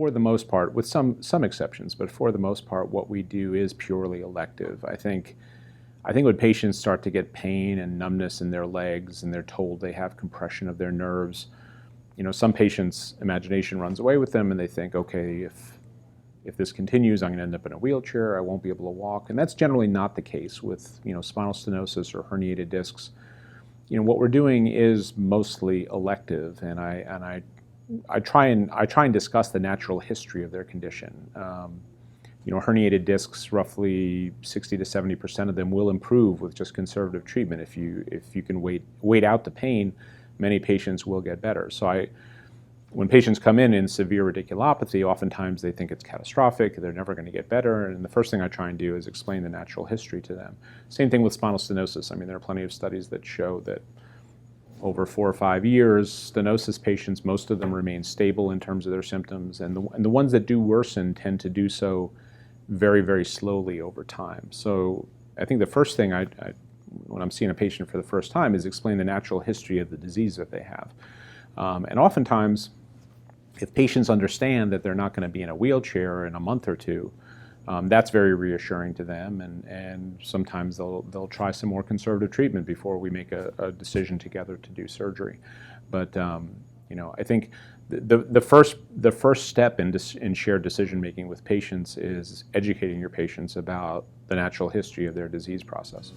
for the most part, with some exceptions, but for the most part, what we do is purely elective. I think when patients start to get pain and numbness in their legs and they're told they have compression of their nerves, some patients' imagination runs away with them and they think, okay, if this continues, I'm going to end up in a wheelchair, I won't be able to walk. And that's generally not the case with spinal stenosis or herniated discs. What we're doing is mostly elective, and I try and discuss the natural history of their condition. Herniated discs, roughly 60 to 70% of them will improve with just conservative treatment. If you can wait out the pain, many patients will get better. So when patients come in severe radiculopathy, oftentimes they think it's catastrophic, they're never going to get better, and the first thing I try and do is explain the natural history to them. Same thing with spinal stenosis. I mean, there are plenty of studies that show that over 4 or 5 years, stenosis patients, most of them remain stable in terms of their symptoms, and the ones that do worsen tend to do so very, very slowly over time. So I think the first thing when I'm seeing a patient for the first time is explain the natural history of the disease that they have. And oftentimes, if patients understand that they're not going to be in a wheelchair in a month or two, that's very reassuring to them, and sometimes they'll try some more conservative treatment before we make a decision together to do surgery. But I think the first step in shared decision making with patients is educating your patients about the natural history of their disease process.